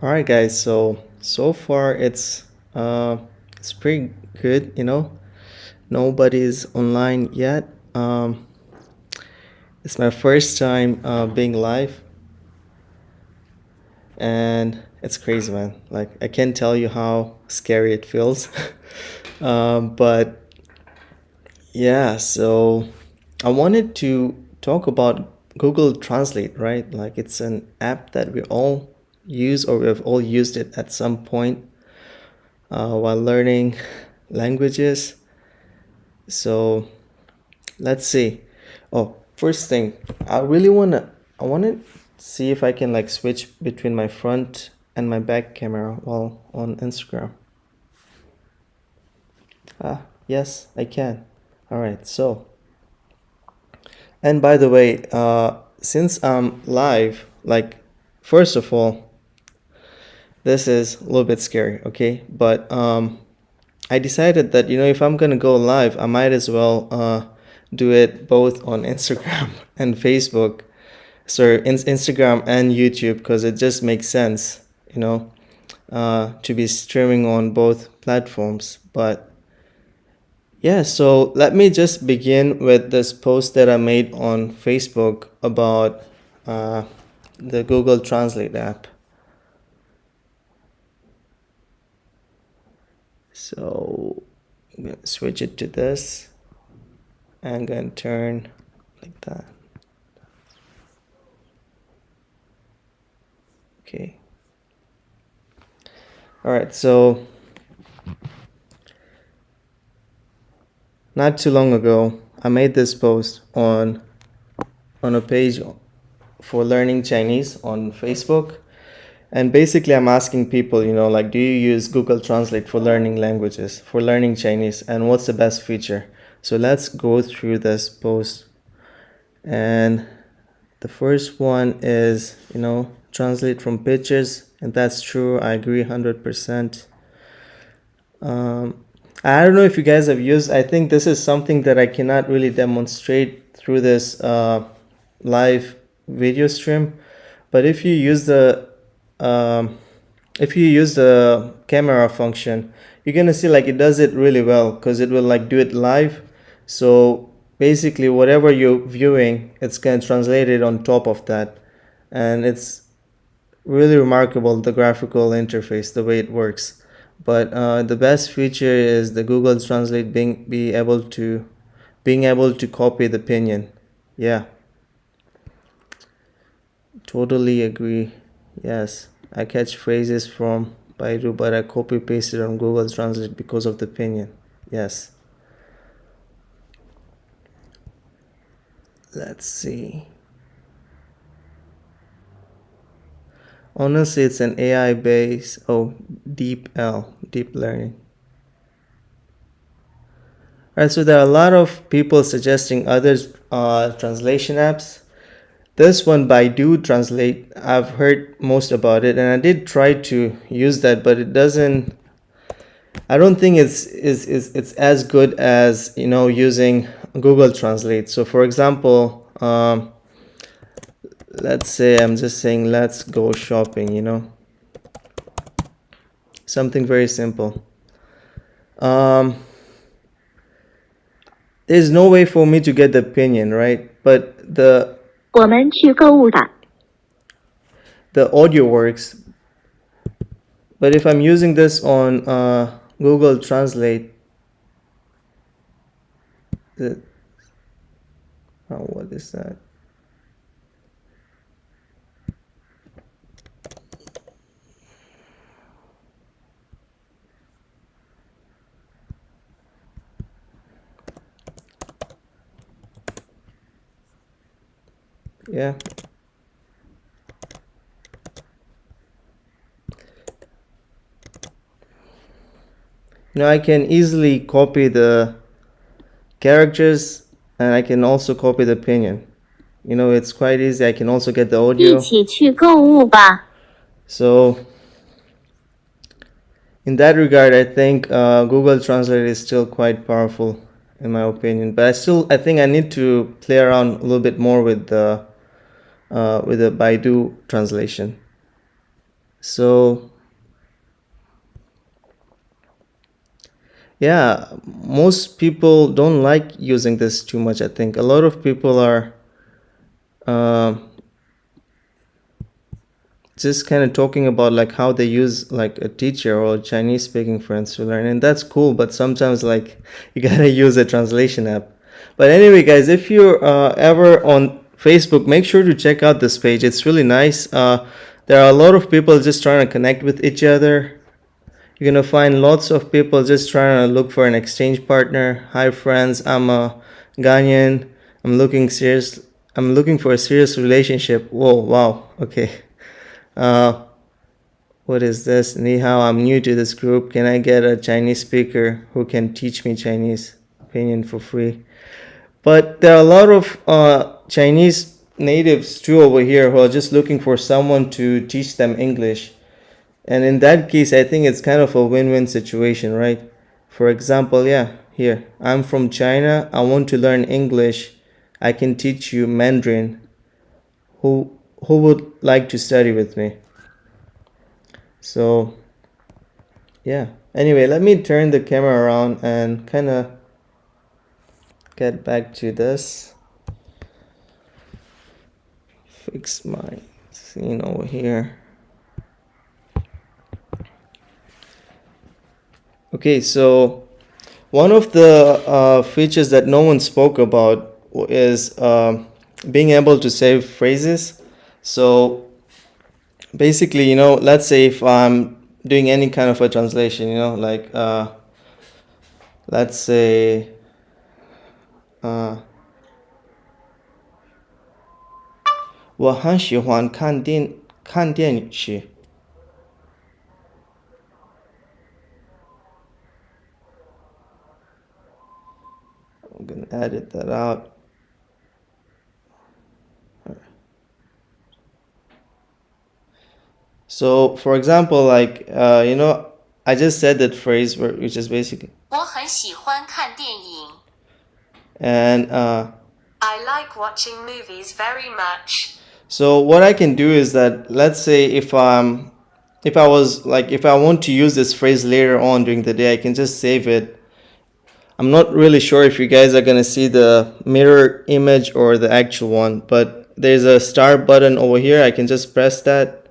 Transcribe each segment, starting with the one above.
All right, guys. So far it's pretty good. Nobody's online yet. It's my first time being live, and it's crazy, man. Like I can't tell you how scary it feels. But yeah, so I wanted to talk about Google Translate, right? Like it's an app that we all use or we've all used it at some point while learning languages. So let's see. Oh, first thing, I wanna see if I can like switch between my front and my back camera while on Instagram. Yes, I can. All right, so, and by the way, since I'm live, like, first of all, this is a little bit scary, okay? But I decided that, if I'm gonna go live, I might as well do it both on Instagram and Facebook. So Instagram and YouTube, because it just makes sense, to be streaming on both platforms. But yeah, so let me just begin with this post that I made on Facebook about the Google Translate app. So I'm going to switch it to this and going to turn like that. Okay. All right, so not too long ago, I made this post on a page for learning Chinese on Facebook. And basically, I'm asking people, like, do you use Google Translate for learning languages, for learning Chinese, and what's the best feature? So let's go through this post. And the first one is, translate from pictures, and that's true. I agree 100%. I don't know if you guys have used, I think this is something that I cannot really demonstrate through this live video stream. But if you use the camera function, you're gonna see like it does it really well because it will like do it live. So basically whatever you're viewing, it's gonna translate it on top of that. And it's really remarkable, the graphical interface, the way it works. But the best feature is the Google Translate being able to copy the pinyin. Yeah, totally agree. Yes, I catch phrases from Baidu, but I copy pasted on Google Translate because of the pinyin. Yes. Let's see. Honestly, it's an AI based, deep learning. Alright, so there are a lot of people suggesting other translation apps. This one, Baidu Translate, I've heard most about it, and I did try to use that, but it doesn't. I don't think it's as good as using Google Translate. So, for example, let's say I'm just saying let's go shopping. Something very simple. There's no way for me to get the opinion, right? But the audio works. But if I'm using this on Google Translate, what is that? Yeah. Now I can easily copy the characters and I can also copy the pinyin. It's quite easy. I can also get the audio. So in that regard, I think Google Translate is still quite powerful in my opinion. But I think I need to play around a little bit more with the Baidu translation. So yeah, most people don't like using this too much. I think a lot of people are uh, just kind of talking about like how they use like a teacher or Chinese speaking friends to learn, and that's cool, but sometimes like you gotta use a translation app. But anyway, guys, if you're ever on Facebook, make sure to check out this page. It's really nice. There are a lot of people just trying to connect with each other. You're gonna find lots of people just trying to look for an exchange partner. Hi friends, I'm a Ghanaian. I'm looking serious. I'm looking for a serious relationship. Whoa, wow, okay. Uh, what is this? Ni hao, I'm new to this group. Can I get a Chinese speaker who can teach me Chinese opinion for free? But there are a lot of Chinese natives too over here who are just looking for someone to teach them English. And in that case, I think it's kind of a win-win situation, right? For example, yeah, here, I'm from China. I want to learn English. I can teach you Mandarin. Who would like to study with me? So, yeah. Anyway, let me turn the camera around and kind of get back to this. Fix my scene over here. Okay, so one of the features that no one spoke about is being able to save phrases. So basically, let's say if I'm doing any kind of a translation, like let's say 我很喜欢看电影时 I'm gonna edit that out. So, for example, like I just said that phrase which is basically 我很喜欢看电影 and I like watching movies very much. So what I can do is that let's say if I want to use this phrase later on during the day, I can just save it. I'm not really sure if you guys are gonna see the mirror image or the actual one, but there's a star button over here. I can just press that,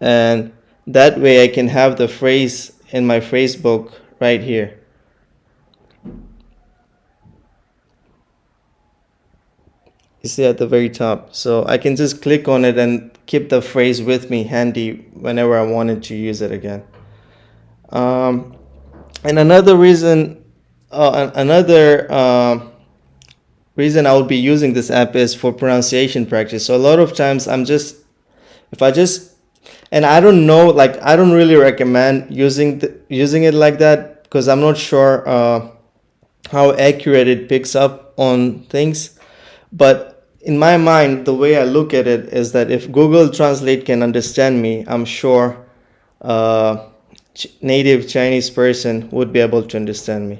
and that way I can have the phrase in my phrase book right here. You see at the very top. So I can just click on it and keep the phrase with me handy whenever I wanted to use it again. And another reason reason I would be using this app is for pronunciation practice. So a lot of times and I don't know, like I don't really recommend using it like that because I'm not sure how accurate it picks up on things. But in my mind, the way I look at it is that if Google Translate can understand me, I'm sure native Chinese person would be able to understand me,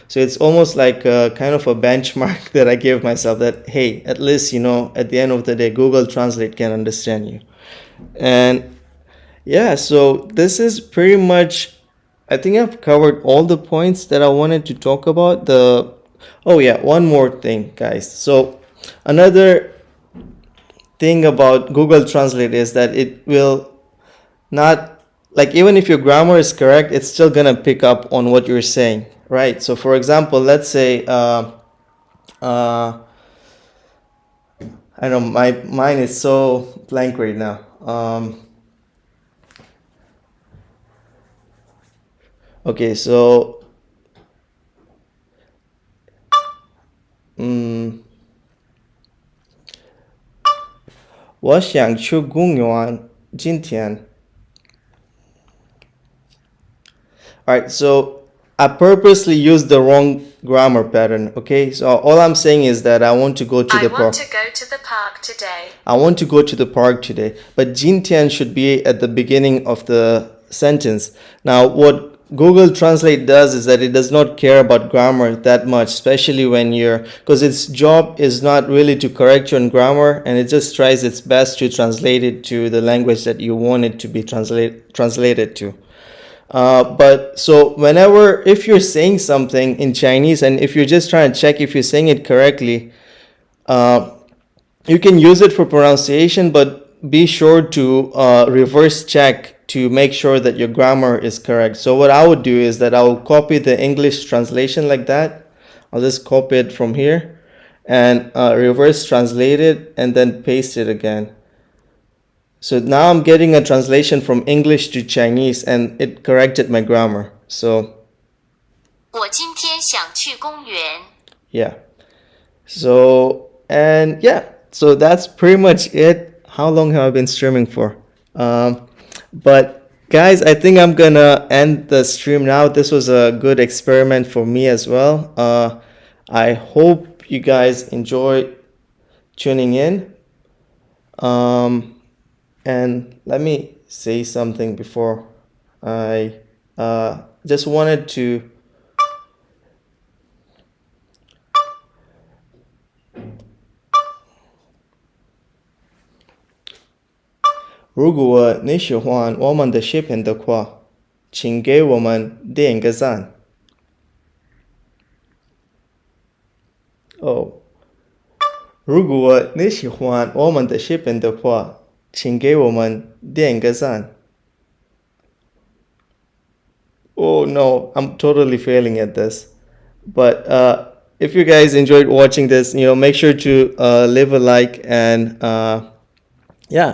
So it's almost like a kind of a benchmark that I give myself that, hey, at least, at the end of the day, Google Translate can understand you. And yeah, so this is pretty much, I think I've covered all the points that I wanted to talk about. Oh yeah, one more thing, guys. So another thing about Google Translate is that it will not, like even if your grammar is correct, it's still gonna pick up on what you're saying, right? So for example, let's say I don't know, my mind is so blank right now. Okay, so 我想去公园今天. Alright, so I purposely used the wrong grammar pattern, okay? So all I'm saying is that I want to go to the park. I want to go to the park today. I want to go to the park today. But 今天 should be at the beginning of the sentence. Now, what Google Translate does is that it does not care about grammar that much, especially when you're, because its job is not really to correct you on grammar, and it just tries its best to translate it to the language that you want it to be translated to. But so whenever, if you're saying something in Chinese and if you're just trying to check if you're saying it correctly, you can use it for pronunciation, but be sure to reverse check to make sure that your grammar is correct. So what I would do is that I will copy the English translation like that. I'll just copy it from here and reverse translate it and then paste it again. So now I'm getting a translation from English to Chinese and it corrected my grammar. So 我今天想去公园。 yeah. So, and yeah, so that's pretty much it. How long have I been streaming for? But guys, I think I'm gonna end the stream now. This was a good experiment for me as well. I hope you guys enjoy tuning in. And let me say something before I just wanted to如果你喜欢我们的视频的话，请给我们点个赞。哦，如果你喜欢我们的视频的话，请给我们点个赞。Oh no, I'm totally failing at this. But if you guys enjoyed watching this, make sure to leave a like and